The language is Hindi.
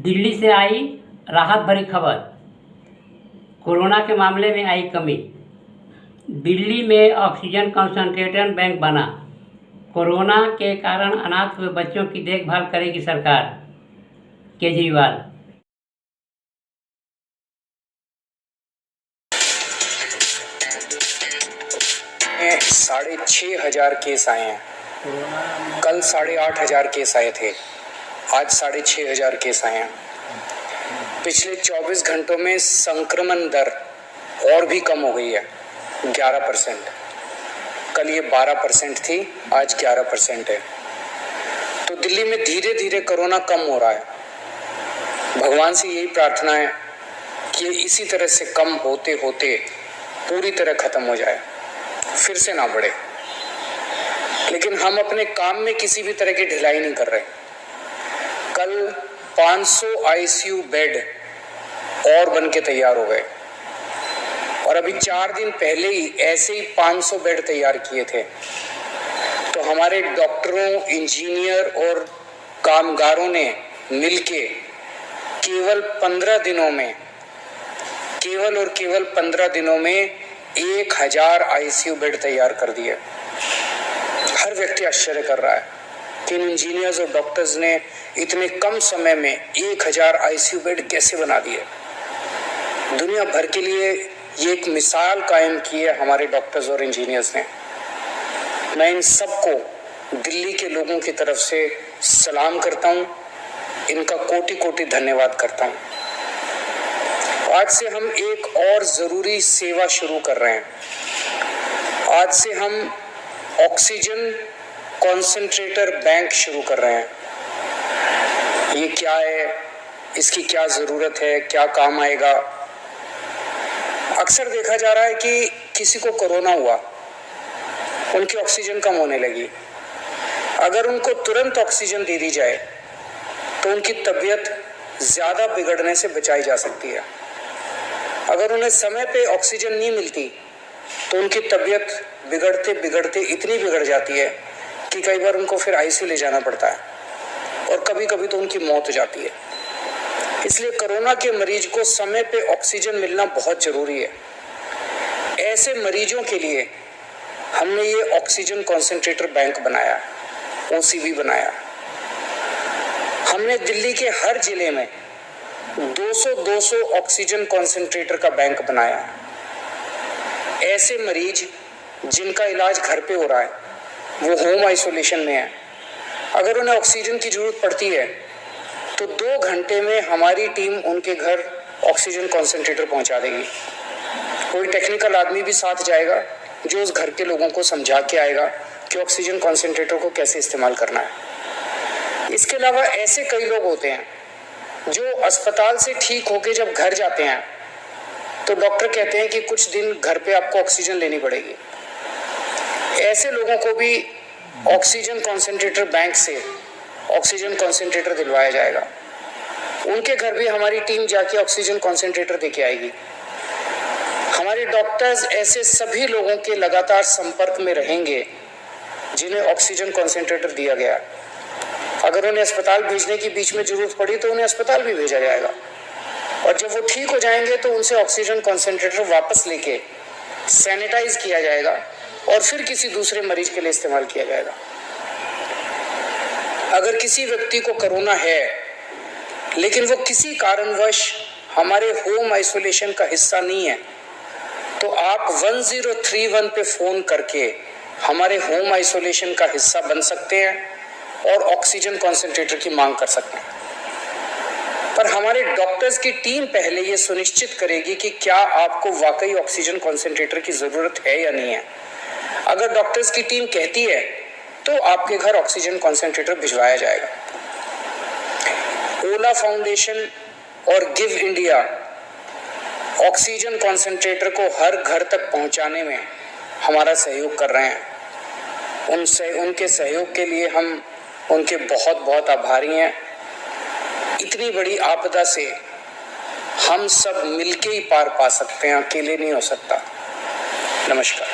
दिल्ली से आई राहत भरी खबर। कोरोना के मामले में आई कमी। दिल्ली में ऑक्सीजन कंसंट्रेटर बैंक बना। कोरोना के कारण अनाथ हुए बच्चों की देखभाल करेगी सरकार। केजरीवाल। 6,500 केस आए हैं। कल 8,500 केस आए थे, आज 6,500 केस आए हैं। पिछले 24 घंटों में संक्रमण दर और भी कम हो गई है, 11%। कल ये 12% थी, आज 11% है। तो दिल्ली में धीरे धीरे कोरोना कम हो रहा है। भगवान से यही प्रार्थना है कि इसी तरह से कम होते होते पूरी तरह खत्म हो जाए, फिर से ना बढ़े। लेकिन हम अपने काम में किसी भी तरह की ढिलाई नहीं कर रहे। कल 500 आईसीयू बेड और बन के तैयार हो गए और अभी 4 दिन पहले ही ऐसे ही 500 बेड तैयार किए थे। तो हमारे डॉक्टरों, इंजीनियर और कामगारों ने मिलके केवल 15 दिनों में, केवल 15 दिनों में 1,000 आईसीयू बेड तैयार कर दिए। हर व्यक्ति आश्चर्य कर रहा है कि इन इंजीनियर्स और डॉक्टर्स ने इतने कम समय में 1,000 आईसीयू बेड कैसे बना दिए। दुनिया भर के लिए ये एक मिसाल कायम की है हमारे डॉक्टर्स और इंजीनियर्स ने। मैं इन सबको दिल्ली के लोगों की तरफ से सलाम करता हूँ, इनका कोटि कोटि धन्यवाद करता हूँ। आज से हम एक और जरूरी सेवा शुरू कर रहे हैं। आज से हम ऑक्सीजन कॉन्सेंट्रेटर बैंक शुरू कर रहे हैं। ये क्या है, इसकी क्या जरूरत है, क्या काम आएगा। अक्सर देखा जा रहा है कि किसी को कोरोना हुआ, उनकी ऑक्सीजन कम होने लगी। अगर उनको तुरंत ऑक्सीजन दे दी जाए तो उनकी तबीयत ज्यादा बिगड़ने से बचाई जा सकती है। अगर उन्हें समय पे ऑक्सीजन नहीं मिलती तो उनकी तबीयत बिगड़ते बिगड़ते इतनी बिगड़ जाती है कि कई बार उनको फिर आईसीयू ले जाना पड़ता है और कभी कभी तो उनकी मौत हो जाती है। इसलिए कोरोना के मरीज को समय पे ऑक्सीजन मिलना बहुत जरूरी है। ऐसे मरीजों के लिए हमने ये ऑक्सीजन कॉन्सेंट्रेटर बैंक बनाया, ओसीबी बनाया। हमने दिल्ली के हर जिले में 200 ऑक्सीजन कॉन्सेंट्रेटर का बैंक बनाया है। ऐसे मरीज जिनका इलाज घर पे हो रहा है, वो होम आइसोलेशन में है, अगर उन्हें ऑक्सीजन की जरूरत पड़ती है तो 2 घंटे में हमारी टीम उनके घर ऑक्सीजन कॉन्सेंट्रेटर पहुंचा देगी। कोई टेक्निकल आदमी भी साथ जाएगा जो उस घर के लोगों को समझा के आएगा कि ऑक्सीजन कॉन्सेंट्रेटर को कैसे इस्तेमाल करना है। इसके अलावा ऐसे कई लोग होते हैं जो अस्पताल से ठीक होके जब घर जाते हैं तो डॉक्टर कहते हैं कि कुछ दिन घर पे आपको ऑक्सीजन लेनी पड़ेगी। ऐसे लोगों को भी ऑक्सीजन कॉन्सेंट्रेटर बैंक से ऑक्सीजन कॉन्सेंट्रेटर दिलवाया जाएगा। उनके घर भी हमारी टीम जाके ऑक्सीजन कॉन्सेंट्रेटर देके आएगी। हमारे डॉक्टर्स ऐसे सभी लोगों के लगातार संपर्क में रहेंगे जिन्हें ऑक्सीजन कॉन्सेंट्रेटर दिया गया। अगर उन्हें अस्पताल भेजने की बीच में जरूरत पड़ी तो उन्हें अस्पताल भी भेजा जाएगा और जब वो ठीक हो जाएंगे तो उनसे ऑक्सीजन कॉन्सेंट्रेटर वापस लेके सैनिटाइज किया जाएगा और फिर किसी दूसरे मरीज के लिए इस्तेमाल किया जाएगा। अगर किसी व्यक्ति को कोरोना है लेकिन वो किसी कारणवश हमारे होम आइसोलेशन का हिस्सा नहीं है तो आप 1031 पे फोन करके हमारे होम आइसोलेशन का हिस्सा बन सकते हैं और ऑक्सीजन कॉन्सेंट्रेटर की मांग कर सकते हैं। पर हमारे डॉक्टर्स की टीम पहले ये सुनिश्चित करेगी कि क्या आपको वाकई ऑक्सीजन कॉन्सेंट्रेटर की जरूरत है या नहीं है। अगर डॉक्टर्स की टीम कहती है तो आपके घर ऑक्सीजन कॉन्सेंट्रेटर भिजवाया जाएगा। ओला फाउंडेशन और गिव इंडिया ऑक्सीजन कॉन्सेंट्रेटर को हर घर तक पहुंचाने में हमारा सहयोग कर रहे हैं। उनके सहयोग के लिए हम उनके बहुत बहुत आभारी हैं। इतनी बड़ी आपदा से हम सब मिलके ही पार पा सकते हैं, अकेले नहीं हो सकता। नमस्कार।